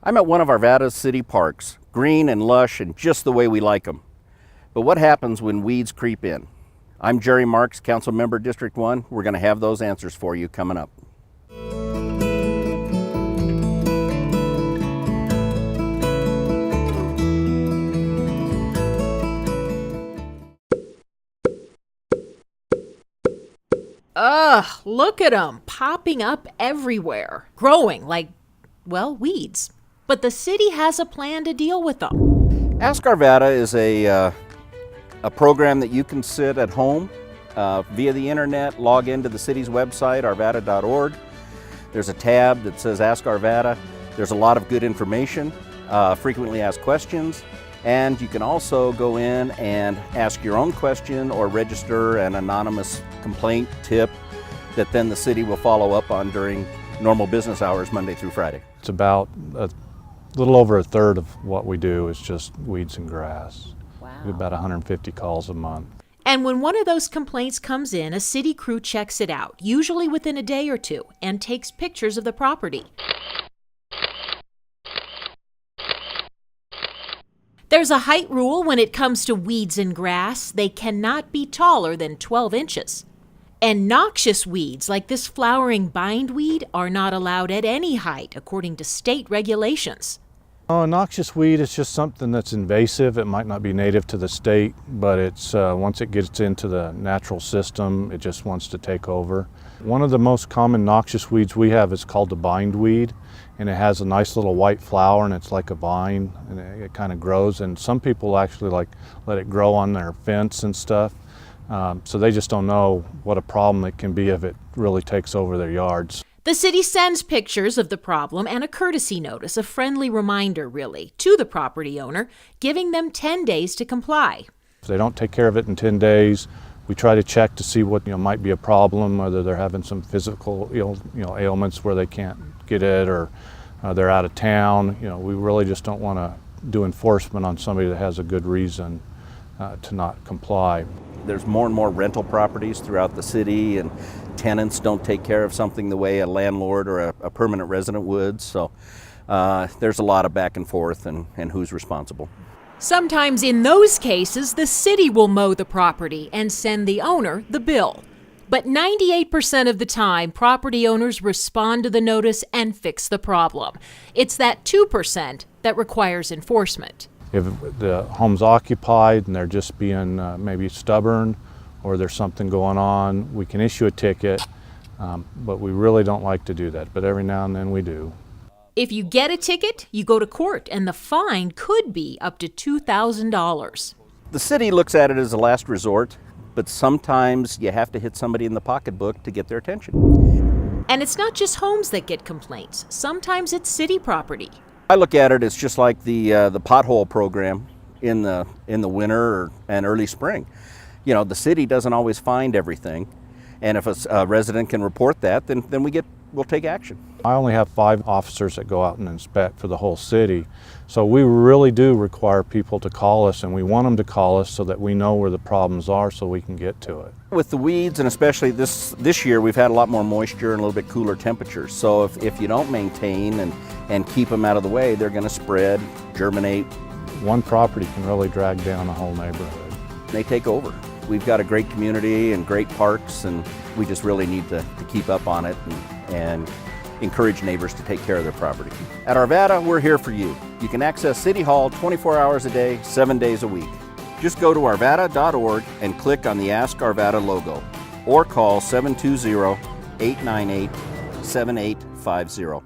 I'm at one of Arvada's city parks, green and lush and just the way we like them. But what happens when weeds creep in? I'm Jerry Marks, Council Member District 1. We're going to have those answers for you coming up. Ugh, look at them, popping up everywhere, growing like, well, weeds. But the city has a plan to deal with them. Ask Arvada is a program that you can sit at home via the internet, log into the city's website, arvada.org. There's a tab that says Ask Arvada. There's a lot of good information, frequently asked questions, and you can also go in and ask your own question or register an anonymous complaint tip that then the city will follow up on during normal business hours, Monday through Friday. It's about a little over a third of what we do is just weeds and grass. Wow. We do about 150 calls a month. And when one of those complaints comes in, a city crew checks it out, usually within a day or two, and takes pictures of the property. There's a height rule when it comes to weeds and grass. They cannot be taller than 12 inches. And noxious weeds like this flowering bindweed are not allowed at any height according to state regulations. A noxious weed is just something that's invasive. It might not be native to the state, but it's once it gets into the natural system, it just wants to take over. One of the most common noxious weeds we have is called the bindweed, and it has a nice little white flower, and it's like a vine, and it kind of grows. And some people actually let it grow on their fence and stuff. So they just don't know what a problem it can be if it really takes over their yards. The city sends pictures of the problem and a courtesy notice, a friendly reminder really, to the property owner, giving them 10 days to comply. If they don't take care of it in 10 days, we try to check to see what might be a problem, whether they're having some physical ailments where they can't get it, or they're out of town. We really just don't want to do enforcement on somebody that has a good reason to not comply. There's more and more rental properties throughout the city, and tenants don't take care of something the way a landlord or a permanent resident would. So there's a lot of back and forth and who's responsible. Sometimes in those cases, the city will mow the property and send the owner the bill. But 98% of the time, property owners respond to the notice and fix the problem. It's that 2% that requires enforcement. If the home's occupied and they're just being maybe stubborn, or there's something going on, we can issue a ticket, but we really don't like to do that. But every now and then we do. If you get a ticket, you go to court, and the fine could be up to $2,000. The city looks at it as a last resort, but sometimes you have to hit somebody in the pocketbook to get their attention. And it's not just homes that get complaints. Sometimes it's city property. I look at it as just like the pothole program in the winter and early spring. The city doesn't always find everything, and if a resident can report that, then we'll take action. I only have 5 officers that go out and inspect for the whole city, so we really do require people to call us, and we want them to call us so that we know where the problems are so we can get to it. With the weeds, and especially this year, we've had a lot more moisture and a little bit cooler temperatures. So if you don't maintain and keep them out of the way, they're going to spread, germinate. One property can really drag down a whole neighborhood. They take over. We've got a great community and great parks, and we just really need to keep up on it and encourage neighbors to take care of their property. At Arvada, we're here for you. You can access City Hall 24 hours a day, 7 days a week. Just go to arvada.org and click on the Ask Arvada logo, or call 720-898-7850.